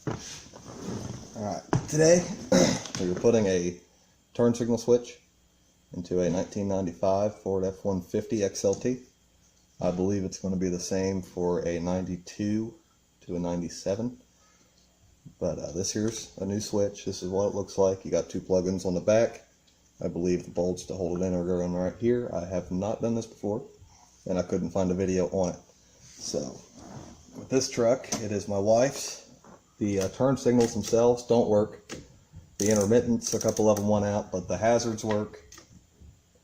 Alright, today we were putting a turn signal switch into a 1995 Ford F150 XLT. I believe it's going to be the same for a 92 to a 97. But this here's a new switch. This is what it looks like. You got two plugins on the back. I believe the bolts to hold it in are going right here. I have not done this before, and I couldn't find a video on it. So, with this truck, it is my wife's. The turn signals themselves don't work. The intermittents, a couple of them went out, but the hazards work.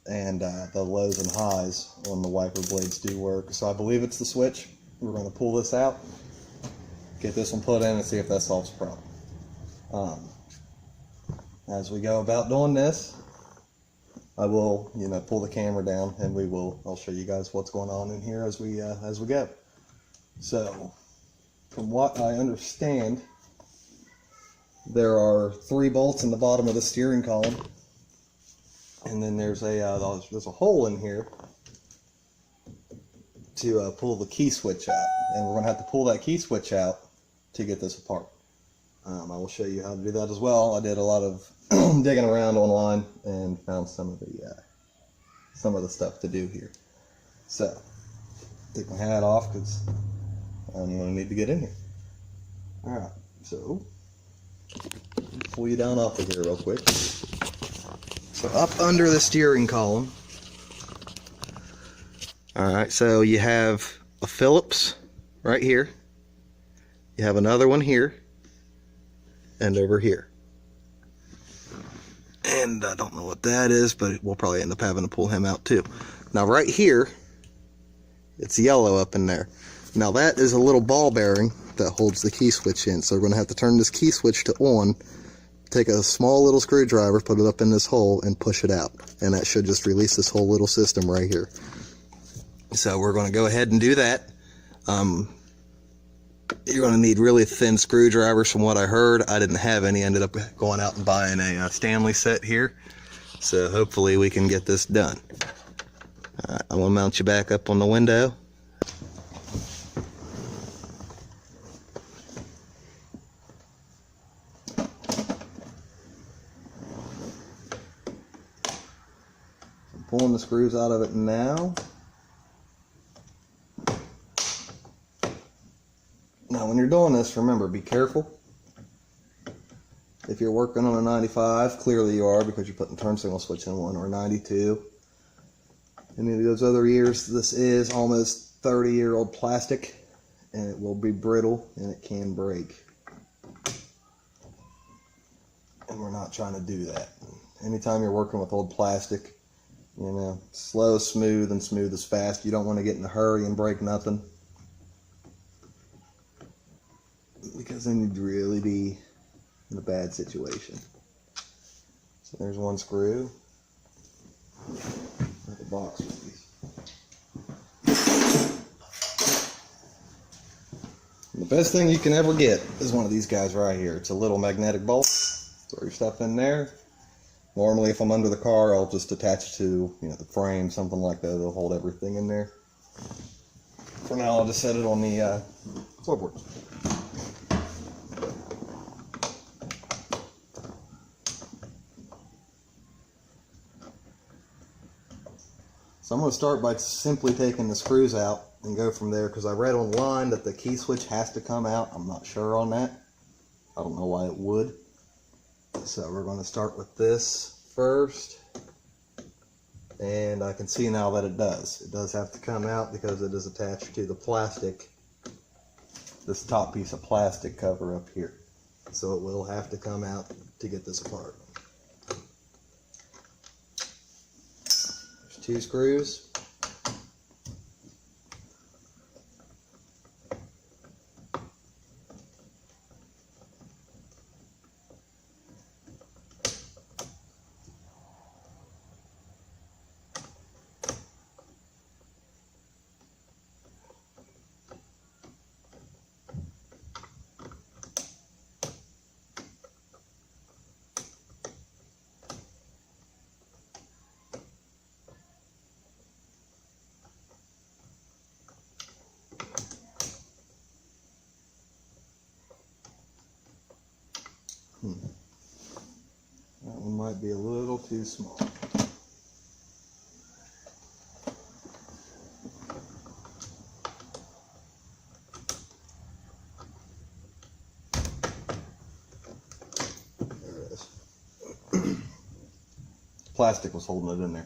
And the lows and highs on the wiper blades do work. So I believe it's the switch. We're going to pull this out, get this one put in, and see if that solves the problem. As we go about doing this, I will, pull the camera down, and I'll show you guys what's going on in here as we go. So, from what I understand, there are 3 bolts in the bottom of the steering column, and then there's a hole in here to pull the key switch out, and we're going to have to pull that key switch out to get this apart. I will show you how to do that as well. I did a lot of digging around online and found some of the stuff to do here. So, take my hat off because I'm going to need to get in here. Alright, so pull you down off of here real quick. So up under the steering column, alright, so you have a Phillips right here. You have another one here and over here. And I don't know what that is, but we'll probably end up having to pull him out too. Now right here, it's yellow up in there. Now that is a little ball bearing that holds the key switch in. So we're going to have to turn this key switch to on, take a small little screwdriver, put it up in this hole, and push it out. And that should just release this whole little system right here. So we're going to go ahead and do that. You're going to need really thin screwdrivers from what I heard. I didn't have any. Ended up going out and buying a Stanley set here. So hopefully we can get this done. I'm going to mount you back up on the window. Pulling the screws out of it now. Now when you're doing this, remember, be careful. If you're working on a 95, clearly you are because you're putting turn signal switch in one, or 92. Any of those other years, this is almost 30-year-old plastic, and it will be brittle and it can break. And we're not trying to do that. Anytime you're working with old plastic, slow is smooth and smooth is fast. You don't want to get in a hurry and break nothing, because then you'd really be in a bad situation. So there's one screw. The box with these. And the best thing you can ever get is one of these guys right here. It's a little magnetic bolt. Throw your stuff in there. Normally, if I'm under the car, I'll just attach it to the frame, something like that. It'll hold everything in there. For now, I'll just set it on the floorboard. So I'm going to start by simply taking the screws out and go from there, because I read online that the key switch has to come out. I'm not sure on that. I don't know why it would. So we're going to start with this first, and I can see now that it does. It does have to come out because it is attached to the plastic, this top piece of plastic cover up here. So it will have to come out to get this apart. There's 2 screws. might be a little too small. There it is. Plastic was holding it in there.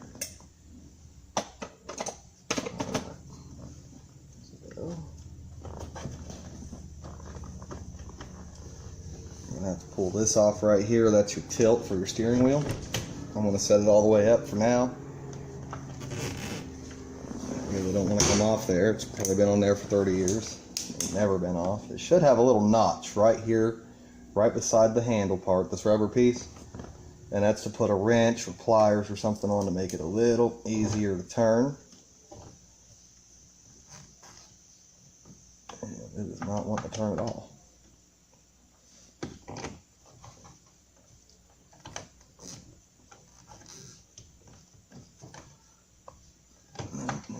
I'm going to have to pull this off right here. That's your tilt for your steering wheel. I'm going to set it all the way up for now. I really don't want to come off there. It's probably been on there for 30 years. It's never been off. It should have a little notch right here, right beside the handle part, this rubber piece. And that's to put a wrench or pliers or something on to make it a little easier to turn. And it does not want to turn at all.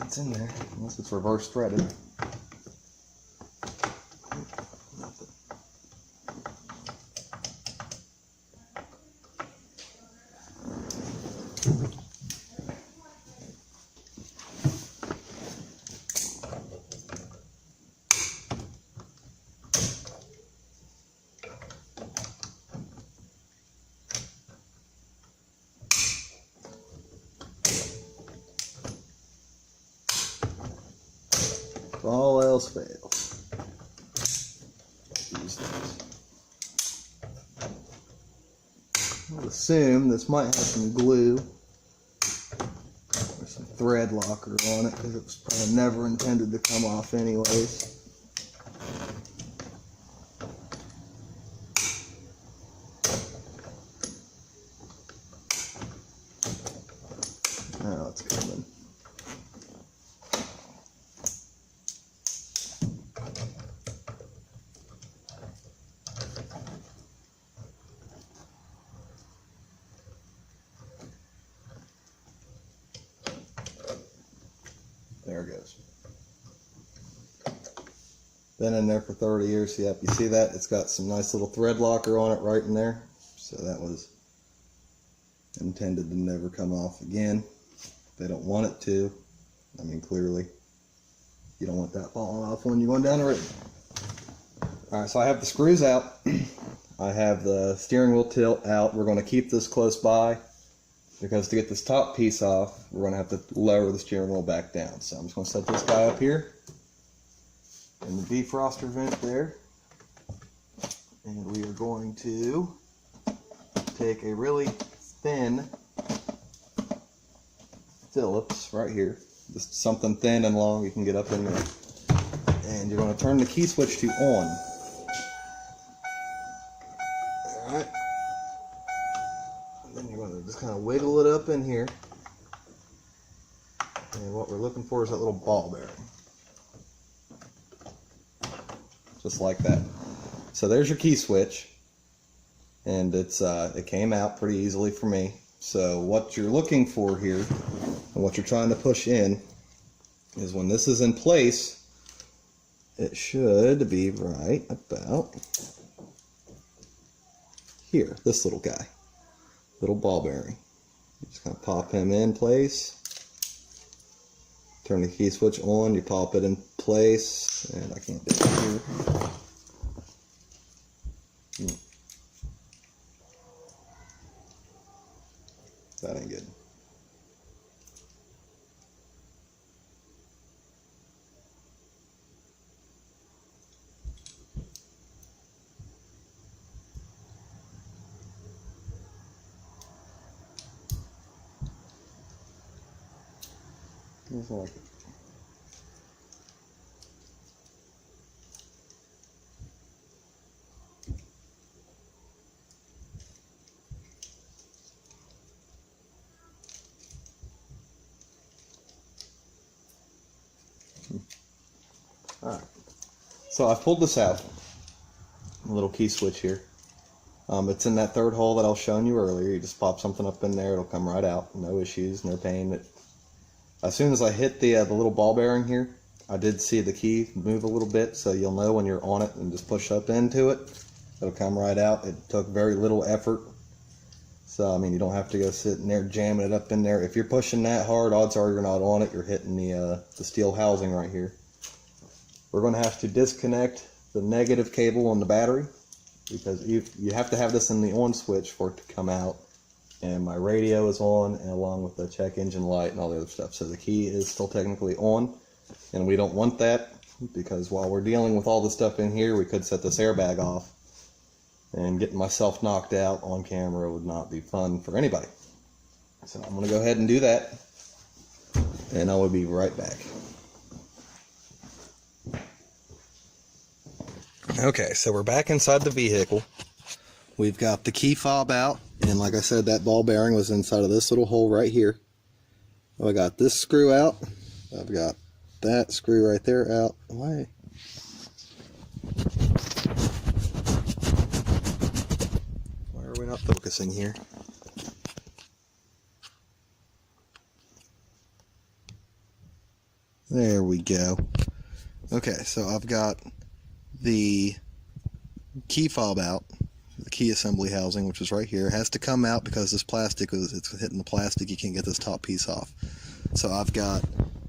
It's in there, unless it's reverse threaded. Nothing. If all else fails, use these. I would assume this might have some glue or some thread locker on it because it was probably never intended to come off anyways. Now it's coming. There it goes. Been in there for 30 years. Yep, you see that? It's got some nice little thread locker on it right in there. So that was intended to never come off again. They don't want it to. I mean, clearly, you don't want that falling off when you're going down the road. Alright, so I have the screws out. I have the steering wheel tilt out. We're going to keep this close by, because to get this top piece off, we're going to have to lower the steering wheel back down. So I'm just going to set this guy up here in the defroster vent there. And we are going to take a really thin Phillips right here. Just something thin and long you can get up in there. And you're going to turn the key switch to on. Alright. And then you're going to just kind of wiggle it up in here. And what we're looking for is that little ball bearing. Just like that. So there's your key switch. And it's it came out pretty easily for me. So what you're looking for here, and what you're trying to push in, is when this is in place, it should be right about here, this little guy, little ball bearing. You just kind of pop him in place, turn the key switch on, you pop it in place, and I can't do it here. That ain't good. Doesn't like it. Alright, so I've pulled this out, a little key switch here. It's in that third hole that I was showing you earlier. You just pop something up in there, it'll come right out. No issues, no pain. As soon as I hit the little ball bearing here, I did see the key move a little bit, so you'll know when you're on it and just push up into it. It'll come right out. It took very little effort. So, I mean, you don't have to go sitting there jamming it up in there. If you're pushing that hard, odds are you're not on it. You're hitting the steel housing right here. We're going to have to disconnect the negative cable on the battery, because you have to have this in the on switch for it to come out. And my radio is on, and along with the check engine light and all the other stuff. So the key is still technically on, and we don't want that, because while we're dealing with all the stuff in here, we could set this airbag off. And getting myself knocked out on camera would not be fun for anybody. So I'm going to go ahead and do that, and I will be right back. Okay, so we're back inside the vehicle. We've got the key fob out, and like I said, that ball bearing was inside of this little hole right here. I got this screw out. I've got that screw right there out. Why? We're not focusing here. There we go. Okay, so I've got the key fob out, the key assembly housing, which is right here. It has to come out because this plastic it's hitting the plastic. You can't get this top piece off. So I've got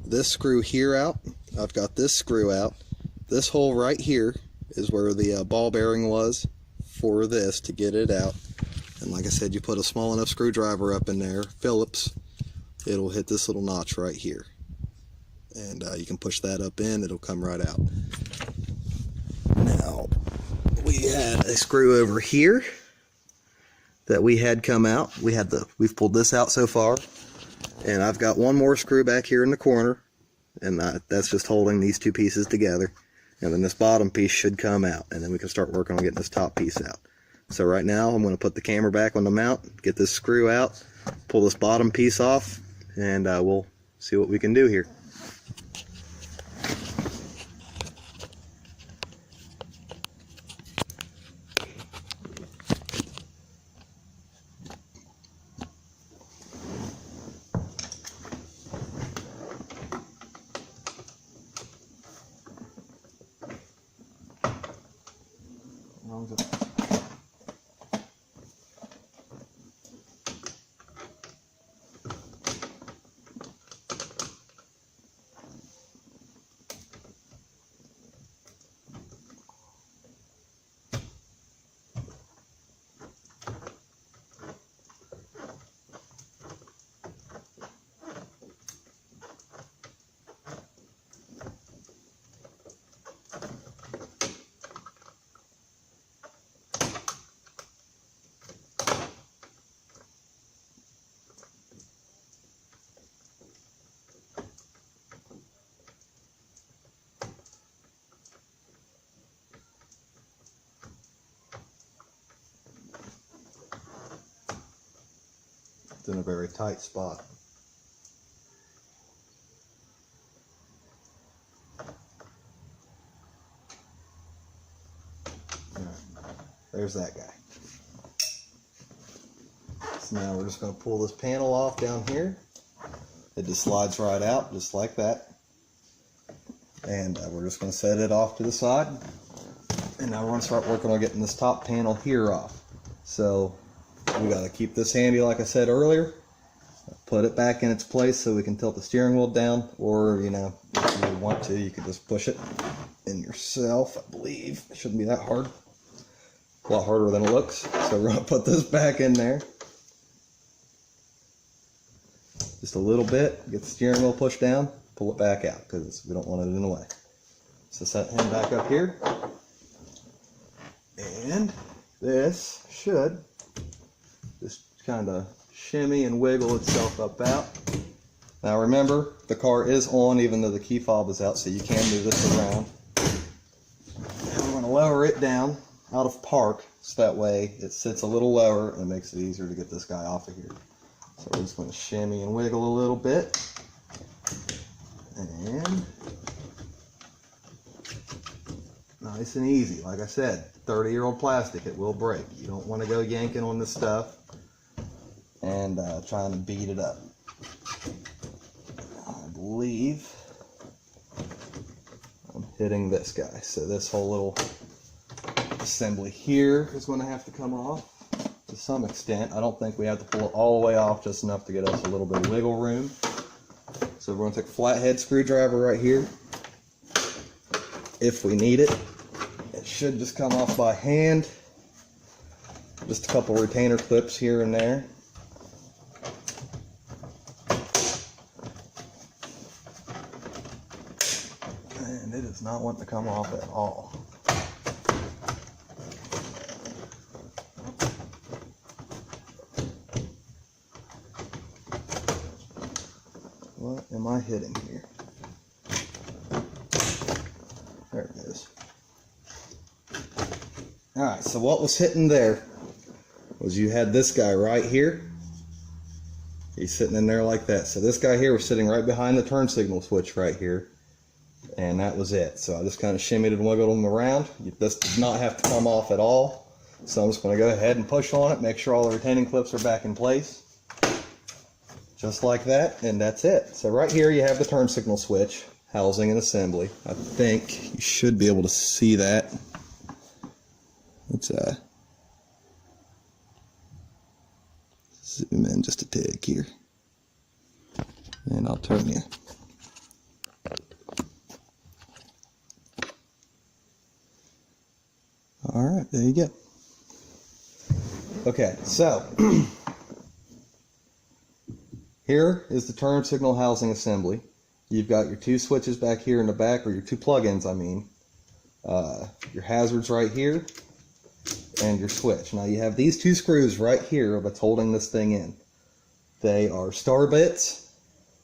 this screw here out. I've got this screw out. This hole right here is where the ball bearing was for this to get it out. And like I said, you put a small enough screwdriver up in there, Phillips, it'll hit this little notch right here. And you can push that up in, it'll come right out. Now, we had a screw over here that we had come out. We've pulled this out so far. And I've got one more screw back here in the corner. And that's just holding these two pieces together. And then this bottom piece should come out. And then we can start working on getting this top piece out. So right now I'm going to put the camera back on the mount, get this screw out, pull this bottom piece off, and we'll see what we can do here. In a very tight spot. All right. There's that guy. So now we're just going to pull this panel off down here. It just slides right out, just like that. And we're just going to set it off to the side. And now we're going to start working on getting this top panel here off. So we got to keep this handy, like I said earlier. Put it back in its place so we can tilt the steering wheel down, or, you know, if you want to, you could just push it in yourself. I believe it shouldn't be that hard. A lot harder than it looks. So we're going to put this back in there. Just a little bit. Get the steering wheel pushed down. Pull it back out because we don't want it in the way. So set him back up here. And this should just kind of shimmy and wiggle itself up out. Now remember, the car is on even though the key fob is out, so you can move this around. Now we're going to lower it down out of park, so that way it sits a little lower and it makes it easier to get this guy off of here. So we're just going to shimmy and wiggle a little bit. And nice and easy. Like I said, 30-year-old plastic, it will break. You don't want to go yanking on this stuff and trying to beat it up. I believe I'm hitting this guy. So this whole little assembly here is going to have to come off. to some extent. I don't think we have to pull it all the way off, just enough to get us a little bit of wiggle room. So we're going to take a flathead screwdriver right here, if we need it. It should just come off by hand. Just a couple retainer clips here and there. And it does not want to come off at all. What am I hitting here? There it is. Alright, so what was hitting there was you had this guy right here. He's sitting in there like that. So this guy here was sitting right behind the turn signal switch right here. And that was it. So I just kind of shimmied and wiggled him around. This did not have to come off at all. So I'm just going to go ahead and push on it, make sure all the retaining clips are back in place. Just like that, and that's it. So right here you have the turn signal switch, housing and assembly. I think you should be able to see that. Let's zoom in just a tick here. And I'll turn you. Alright, there you go. Okay, so here is the turn signal housing assembly. You've got your two switches back here in the back, or your two plug-ins, I mean. Your hazards right here, and your switch. Now you have these two screws right here that's holding this thing in. They are star bits.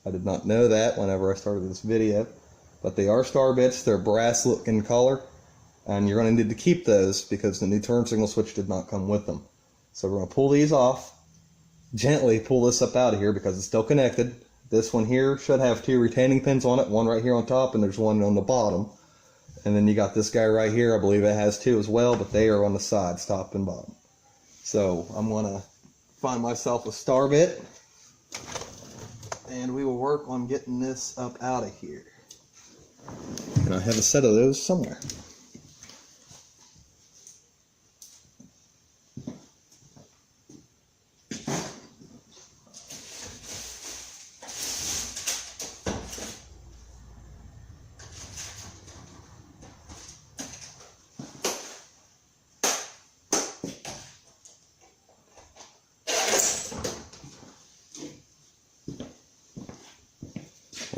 I did not know that whenever I started this video, but they are star bits. They're brass looking color, and you're going to need to keep those because the new turn signal switch did not come with them. So we're going to pull these off. Gently pull this up out of here because it's still connected. This one here should have two retaining pins on it, one right here on top and there's one on the bottom. And then you got this guy right here, I believe it has two as well, but they are on the sides, top and bottom. So I'm going to find myself a star bit and we will work on getting this up out of here. And I have a set of those somewhere.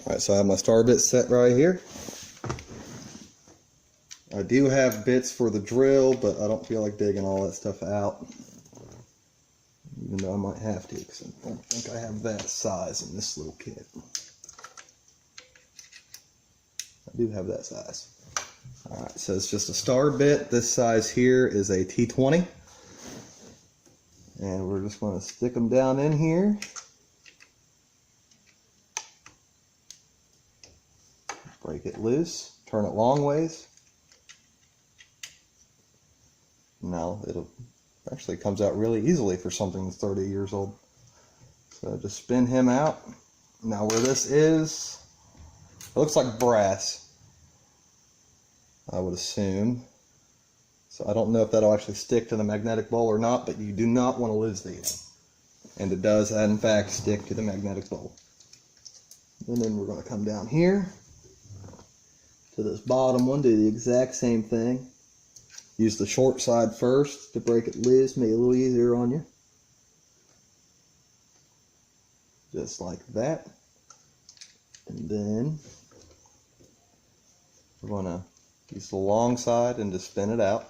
Alright, so I have my star bit set right here. I do have bits for the drill, but I don't feel like digging all that stuff out. Even though I might have to, because I don't think I have that size in this little kit. I do have that size. Alright, so it's just a star bit. This size here is a T20. And we're just going to stick them down in here. Break it loose, turn it long ways. Now it'll actually comes out really easily for something that's 30 years old. So just spin him out. Now where this is, it looks like brass, I would assume. So I don't know if that'll actually stick to the magnetic bowl or not, but you do not want to lose these. And it does in fact stick to the magnetic bowl. And then we're going to come down here to this bottom one, do the exact same thing. Use the short side first to break it loose, make it a little easier on you. Just like that. And then we're going to use the long side and just spin it out.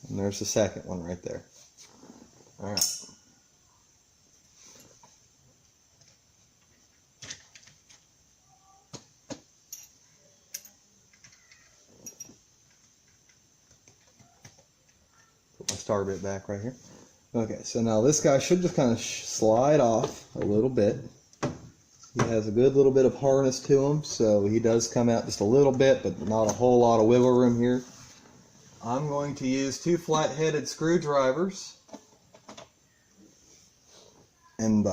And there's the second one right there. Alright. Put my star bit back right here. Okay, so now this guy should just kind of slide off a little bit. He has a good little bit of harness to him, so he does come out just a little bit, but not a whole lot of wiggle room here. I'm going to use two flat-headed screwdrivers and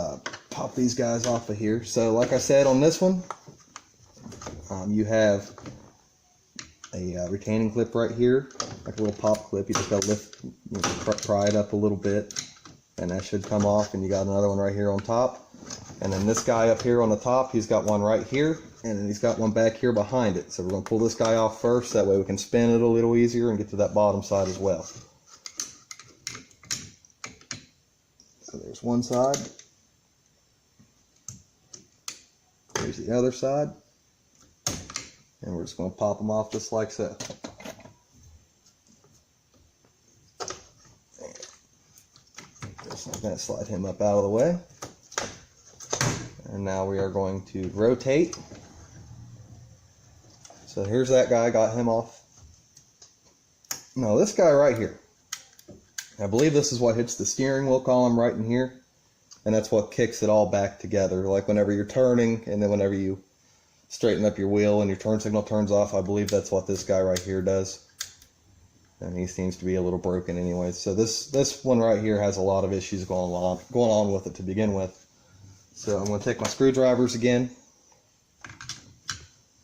pop these guys off of here. So like I said, on this one, you have a retaining clip right here, like a little pop clip. You just gotta lift, pry it up a little bit, and that should come off. And you got another one right here on top. And then this guy up here on the top, he's got one right here, and then he's got one back here behind it. So we're gonna pull this guy off first, that way we can spin it a little easier and get to that bottom side as well. So there's one side. There's the other side. And we're just going to pop them off just like so. Just like that, slide him up out of the way. And now we are going to rotate. So here's that guy, got him off. Now this guy right here, I believe this is what hits the steering wheel column right in here. And that's what kicks it all back together. Like whenever you're turning, and then whenever you straighten up your wheel and your turn signal turns off, I believe that's what this guy right here does. And he seems to be a little broken anyway. So this one right here has a lot of issues going on with it to begin with. So I'm going to take my screwdrivers again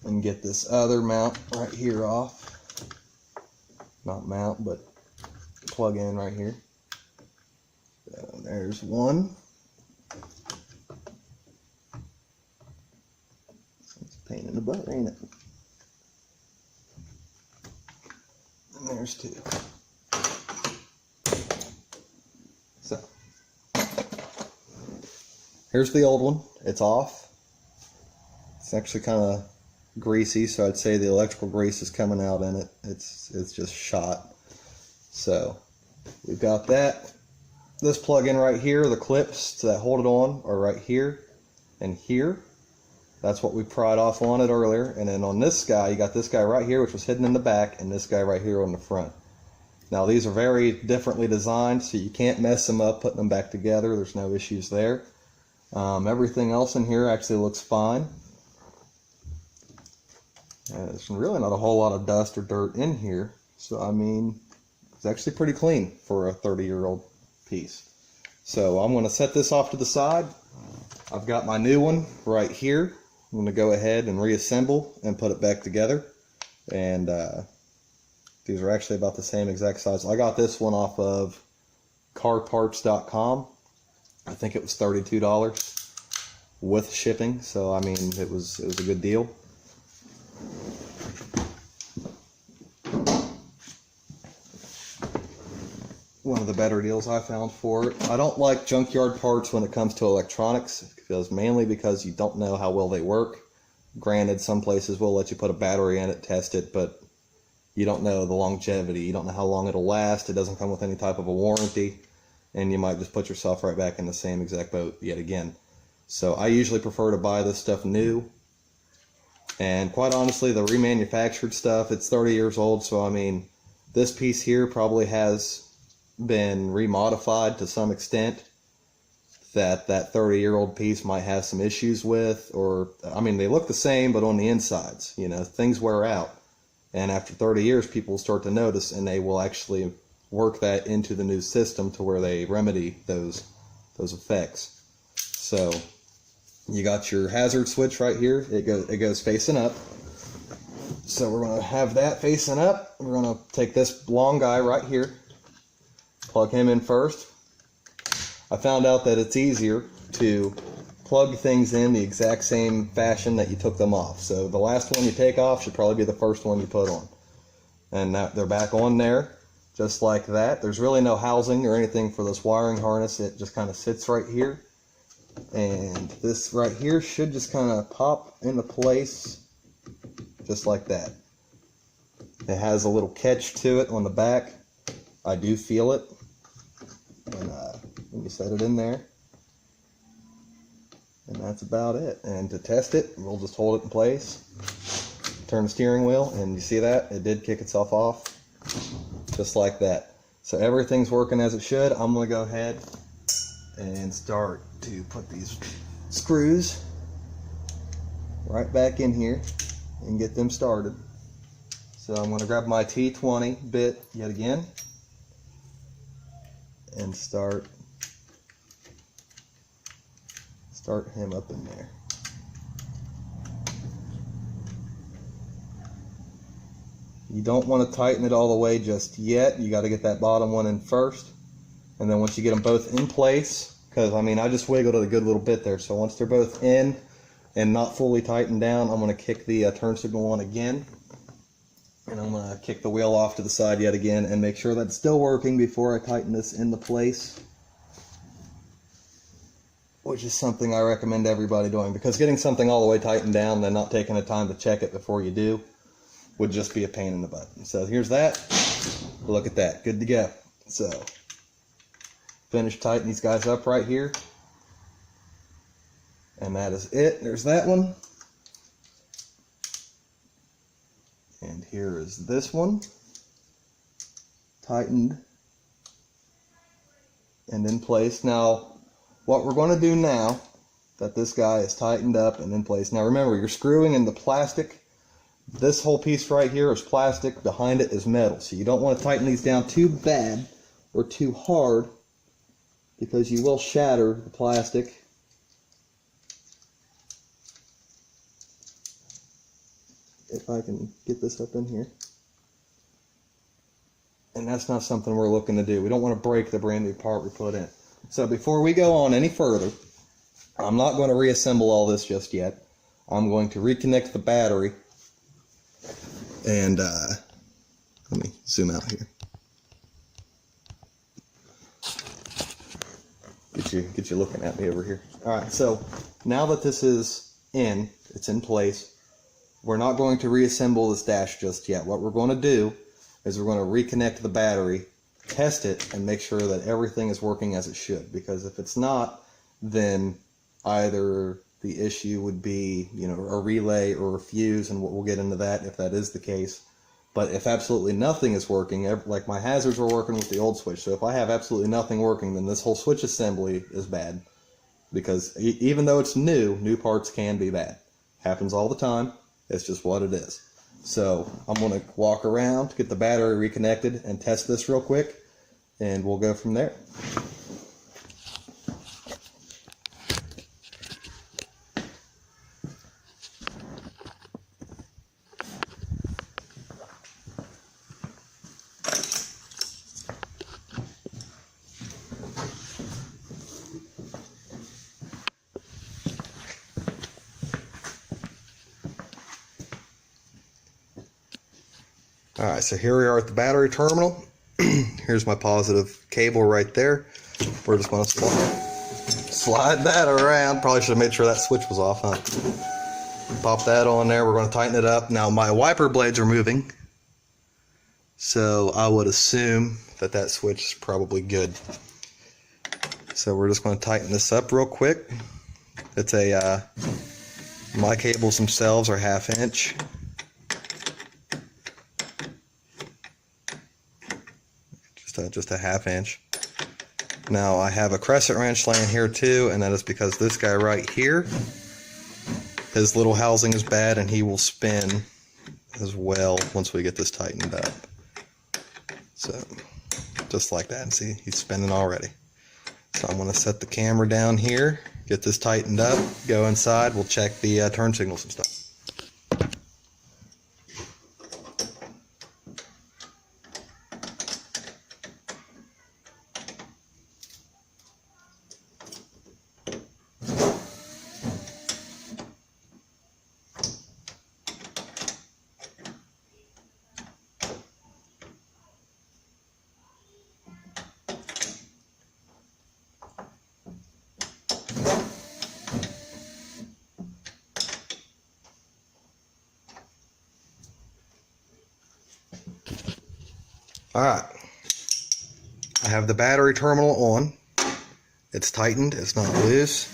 and get this other mount right here off. Not mount, but plug in right here. So there's one. It's a pain in the butt, ain't it? And there's two. So here's the old one. It's off. It's actually kind of greasy, so I'd say the electrical grease is coming out in it. It's just shot. So we've got that. This plug-in right here, the clips that hold it on are right here and here. That's what we pried off on it earlier. And then on this guy, you got this guy right here, which was hidden in the back, and this guy right here on the front. Now these are very differently designed, so you can't mess them up putting them back together. There's no issues there. Everything else in here actually looks fine. There's really not a whole lot of dust or dirt in here. So I mean, it's actually pretty clean for a 30-year-old piece. So I'm going to set this off to the side. I've got my new one right here. I'm going to go ahead and reassemble and put it back together. And these are actually about the same exact size. I got this one off of carparts.com. I think it was $32 with shipping. So I mean, it was a good deal. One of the better deals I found for it. I don't like junkyard parts when it comes to electronics, mainly because you don't know how well they work. Granted, some places will let you put a battery in it, test it, but you don't know the longevity. You don't know how long it'll last. It doesn't come with any type of a warranty, and you might just put yourself right back in the same exact boat yet again. So I usually prefer to buy this stuff new. And quite honestly, the remanufactured stuff, it's 30 years old, so I mean, this piece here probably has been remodified to some extent that 30-year-old piece might have some issues with, or I mean, they look the same, but on the insides, you know, things wear out, and after 30 years people will start to notice, and they will actually work that into the new system to where they remedy those effects. So you got your hazard switch right here. It goes facing up. So we're going to have that facing up. We're going to take this long guy right here, plug him in first. I found out that it's easier to plug things in the exact same fashion that you took them off. So the last one you take off should probably be the first one you put on. And now they're back on there, just like that. There's really no housing or anything for this wiring harness. It just kind of sits right here. And this right here should just kind of pop into place, just like that. It has a little catch to it on the back. I do feel it. And let me set it in there. And that's about it. And to test it, we'll just hold it in place. Turn the steering wheel, and you see that? It did kick itself off. Just like that. So everything's working as it should. I'm going to go ahead and start to put these screws right back in here and get them started. So I'm going to grab my T20 bit yet again and start start him up in there. You don't want to tighten it all the way just yet. You got to get that bottom one in first. And then once you get them both in place, because I mean I just wiggled it a good little bit there, so once they're both in and not fully tightened down, I'm going to kick the turn signal on again. And I'm going to kick the wheel off to the side yet again and make sure that's still working before I tighten this into place. Which is something I recommend everybody doing, because getting something all the way tightened down and then not taking the time to check it before you do would just be a pain in the butt. So here's that. Look at that. Good to go. So finish tightening these guys up right here. And that is it. There's that one. And here is this one. Tightened and in place. Now, what we're going to do now that this guy is tightened up and in place. Now remember, you're screwing in the plastic. This whole piece right here is plastic. Behind it is metal. So you don't want to tighten these down too bad or too hard, because you will shatter the plastic. If I can get this up in here. And that's not something we're looking to do. We don't want to break the brand new part we put in. So before we go on any further, I'm not going to reassemble all this just yet. I'm going to reconnect the battery. And let me zoom out here. Get you looking at me over here. Alright, so now that this is in, it's in place, we're not going to reassemble this dash just yet. What we're going to do is we're going to reconnect the battery, test it, and make sure that everything is working as it should. Because if it's not, then either the issue would be, you know, a relay or a fuse, and we'll get into that if that is the case. But if absolutely nothing is working, like my hazards were working with the old switch, so if I have absolutely nothing working, then this whole switch assembly is bad. Because even though it's new parts can be bad. Happens all the time. It's just what it is. So I'm going to walk around, get the battery reconnected, and test this real quick, and we'll go from there. Alright, so here we are at the battery terminal. Here's my positive cable right there. We're just going to slide that around. Probably should have made sure that switch was off, huh? Pop that on there. We're going to tighten it up. Now my wiper blades are moving, so I would assume that that switch is probably good. So we're just going to tighten this up real quick. It's a, my cables themselves are 1/2 inch. Just a 1/2 inch. Now I have a crescent wrench laying here too, and that is because this guy right here, his little housing is bad and he will spin as well once we get this tightened up. So just like that, see, he's spinning already. So I'm going to set the camera down here, get this tightened up, go inside, we'll check the turn signals and stuff. Alright, I have the battery terminal on. It's tightened, it's not loose.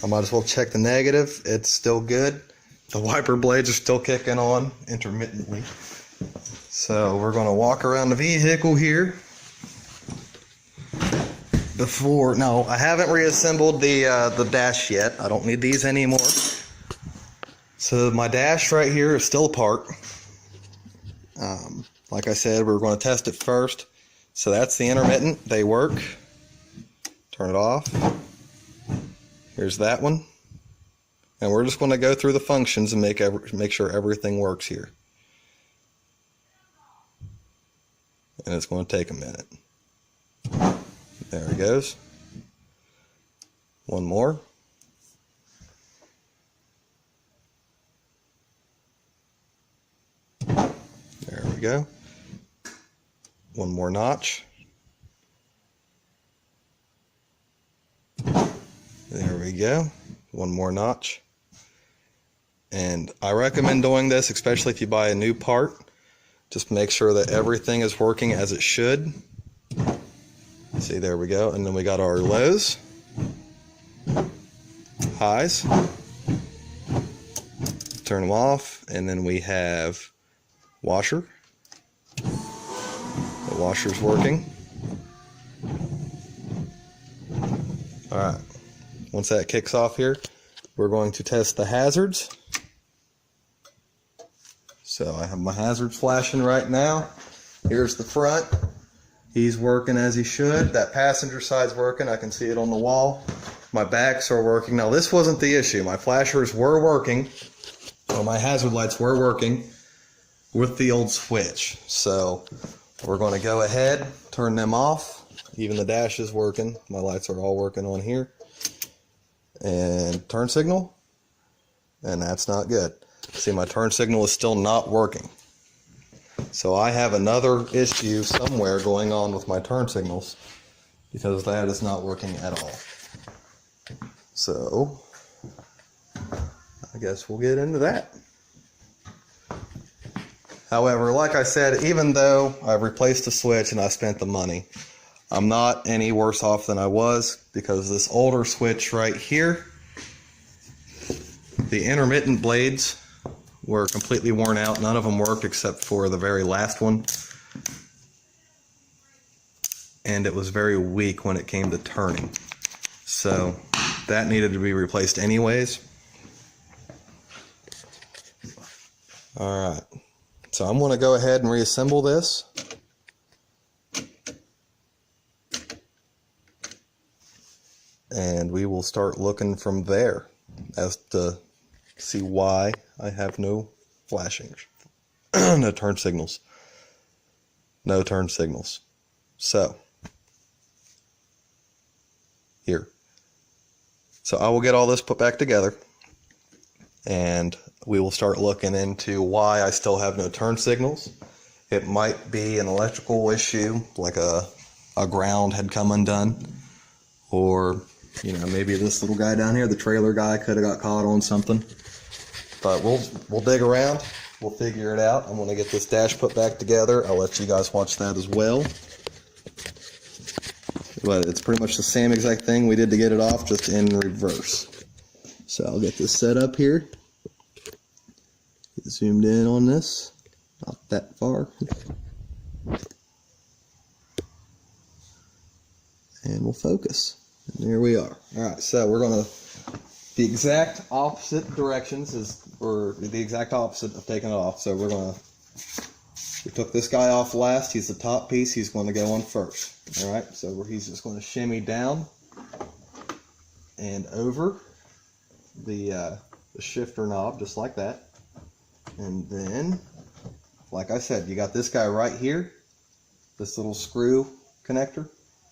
I might as well check the negative, it's still good. The wiper blades are still kicking on intermittently. So we're going to walk around the vehicle here. No, I haven't reassembled the dash yet. I don't need these anymore. So my dash right here is still apart. Like I said, we're going to test it first. So that's the intermittent. They work. Turn it off. Here's that one. And we're just going to go through the functions and make sure everything works here. And it's going to take a minute. There it goes. One more. There we go. One more notch. There we go. One more notch. And I recommend doing this, especially if you buy a new part. Just make sure that everything is working as it should. See, there we go. And then we got our lows, highs. Turn them off. And then we have washer. The washer's working. Alright. Once that kicks off here, we're going to test the hazards. So I have my hazards flashing right now. Here's the front. He's working as he should. That passenger side's working. I can see it on the wall. My backs are working. Now this wasn't the issue. My flashers were working. Or my hazard lights were working with the old switch. So we're going to go ahead, turn them off. Even the dash is working. My lights are all working on here. And turn signal. And that's not good. See, my turn signal is still not working. So I have another issue somewhere going on with my turn signals because that is not working at all. So I guess we'll get into that. However, like I said, even though I've replaced the switch and I spent the money, I'm not any worse off than I was because this older switch right here, the intermittent blades were completely worn out. None of them worked except for the very last one. And it was very weak when it came to turning. So that needed to be replaced anyways. Alright. So I'm going to go ahead and reassemble this. And we will start looking from there as to see why I have no flashing, no turn signals. No turn signals. So, here. So I will get all this put back together and we will start looking into why I still have no turn signals. It might be an electrical issue, like a ground had come undone, or you know, maybe this little guy down here, the trailer guy, could have got caught on something. But we'll dig around. We'll figure it out. I'm going to get this dash put back together. I'll let you guys watch that as well. But it's pretty much the same exact thing we did to get it off, just in reverse. So I'll get this set up here. Get zoomed in on this. Not that far. And we'll focus. And there we are. Alright, so we're going to, the exact opposite directions or the exact opposite of taking it off. So we took this guy off last. He's the top piece. He's going to go on first. Alright, so he's just going to shimmy down and over the shifter knob, just like that. And then, like I said, you got this guy right here, this little screw connector.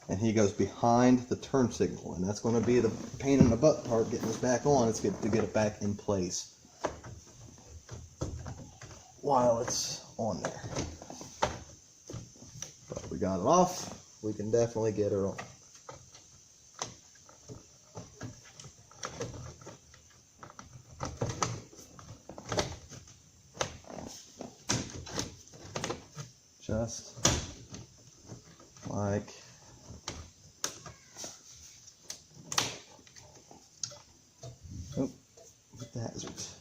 And he goes behind the turn signal, and that's going to be the pain in the butt part, getting this back on. It's good to get it back in place while it's on there. But we got it off. We can definitely get it on. Just like the hazards.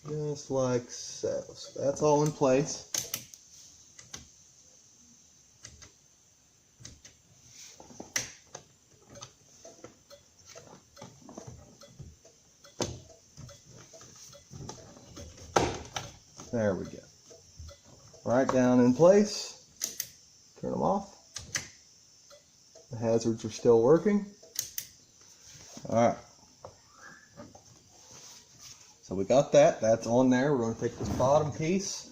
Just like so. So that's all in place. There we go. Right down in place. Turn them off. The hazards are still working. Alright. So we got that. That's on there. We're going to take this bottom piece,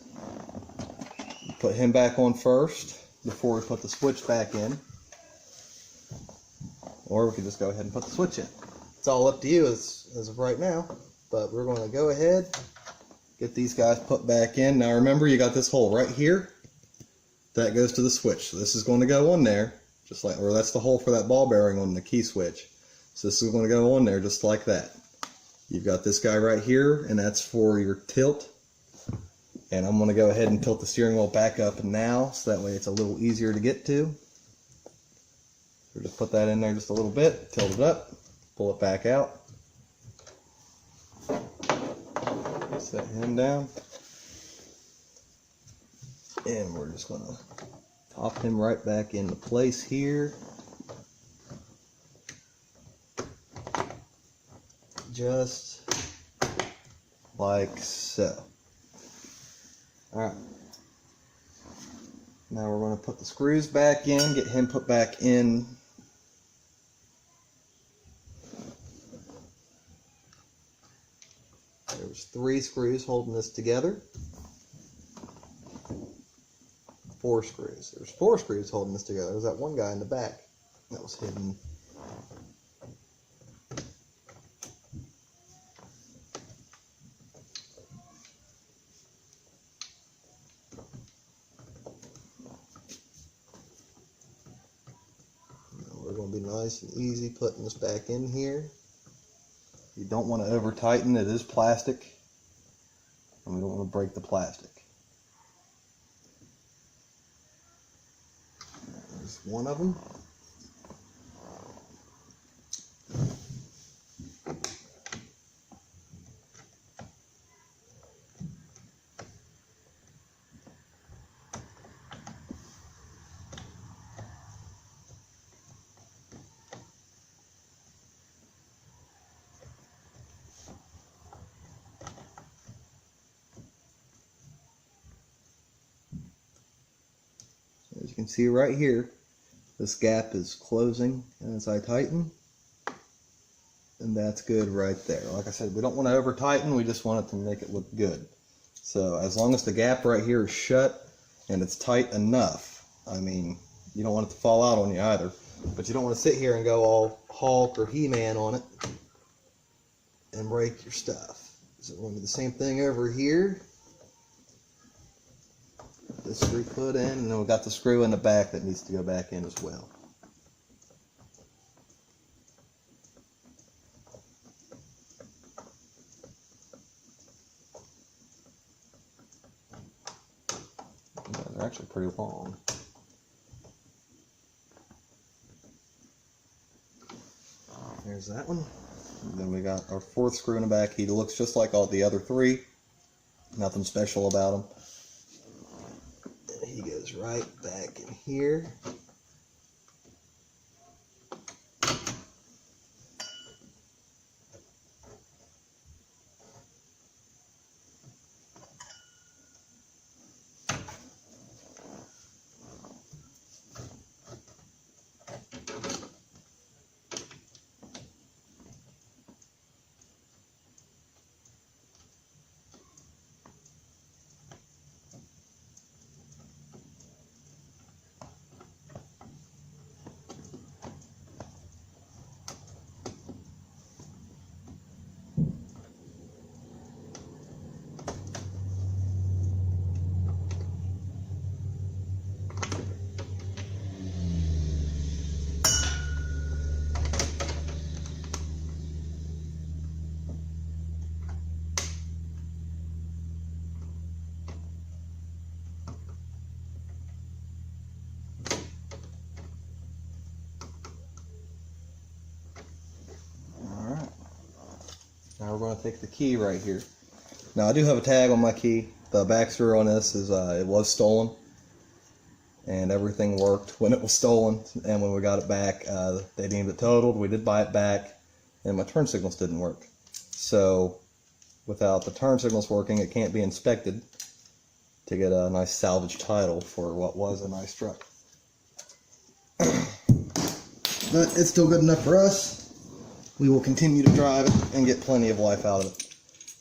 put him back on first before we put the switch back in. Or we could just go ahead and put the switch in. It's all up to you as of right now. But we're going to go ahead, get these guys put back in. Now remember, you got this hole right here. That goes to the switch. So this is going to go on there, just like, or that's the hole for that ball bearing on the key switch. So this is going to go on there just like that. You've got this guy right here, and that's for your tilt. And I'm going to go ahead and tilt the steering wheel back up now, so that way it's a little easier to get to. So just put that in there just a little bit, tilt it up, pull it back out. Set him down. And we're just going to pop him right back into place here. Just like so. Alright. Now we're going to put the screws back in, get him put back in. There's 3 screws holding this together. 4 screws. There's 4 screws holding this together. There's that one guy in the back that was hidden. We're going to be nice and easy putting this back in here. You don't want to over tighten. It is plastic, and we don't want to break the plastic. There's one of them. As you can see right here, this gap is closing as I tighten, and that's good right there. Like I said, we don't want to over tighten, we just want it to make it look good. So as long as the gap right here is shut and it's tight enough, I mean, you don't want it to fall out on you either, but you don't want to sit here and go all Hulk or He-Man on it and break your stuff. So we're going to do the same thing over here. This screw put in, and then we've got the screw in the back that needs to go back in as well. They're actually pretty long. There's that one. And then we got our 4th screw in the back. He looks just like all the other 3. Nothing special about him. He goes right back in here. Now we're going to take the key right here. Now I do have a tag on my key. The back screw on this is it was stolen, and everything worked when it was stolen. And when we got it back, they deemed it totaled. We did buy it back, and my turn signals didn't work. So without the turn signals working, it can't be inspected. to get a nice salvage title for what was a nice truck. But it's still good enough for us. We will continue to drive it and get plenty of life out of it,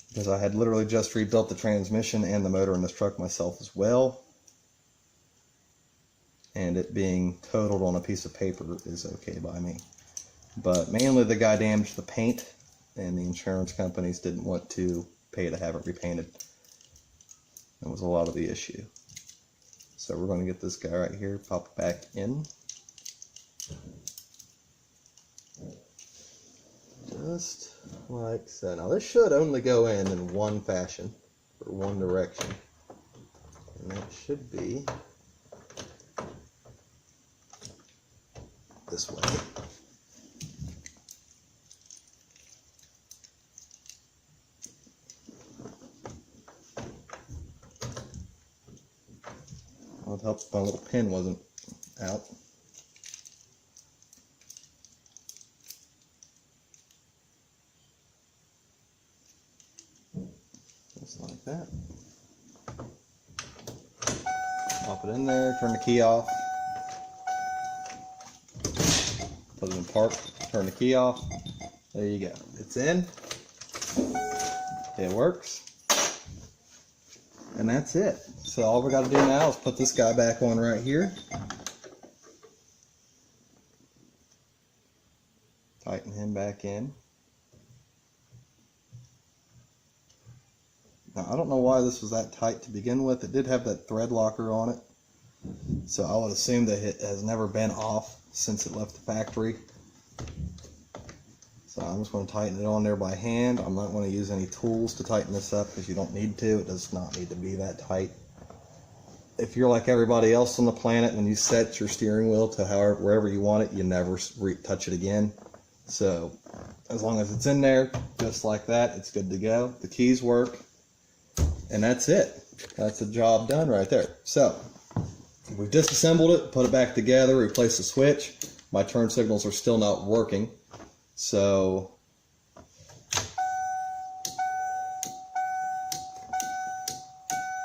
because I had literally just rebuilt the transmission and the motor in this truck myself as well, and it being totaled on a piece of paper is okay by me. But mainly the guy damaged the paint, and the insurance companies didn't want to pay to have it repainted. That was a lot of the issue. So we're going to get this guy right here, pop it back in. Just like so. Now this should only go in one fashion, or one direction. And that should be this way. Well, it helps my little pin wasn't out. Just like that. Pop it in there, turn the key off. Put it in park, turn the key off. There you go. It's in. It works. And that's it. So all we got to do now is put this guy back on right here. Tighten him back in. Now I don't know why this was that tight to begin with. It did have that thread locker on it, so I would assume that it has never been off since it left the factory. So I'm just going to tighten it on there by hand. I'm not going to use any tools to tighten this up, because you don't need to. It does not need to be that tight. If you're like everybody else on the planet, when you set your steering wheel to wherever you want it, you never touch it again. So as long as it's in there, just like that, it's good to go. The keys work, and that's it. That's the job done right there. So we've disassembled it, put it back together, replaced the switch. My turn signals are still not working. So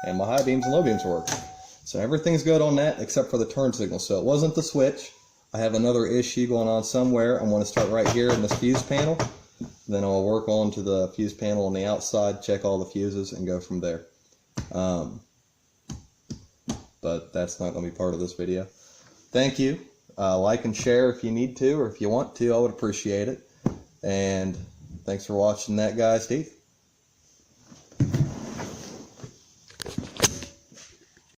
and my high beams and low beams are working. So everything's good on that except for the turn signal. So it wasn't the switch. I have another issue going on somewhere. I'm going to start right here in this fuse panel. Then I'll work on to the fuse panel on the outside, check all the fuses, and go from there. But that's not going to be part of this video. Thank you. Like and share if you need to, or if you want to. I would appreciate it. And thanks for watching that, guys. Steve.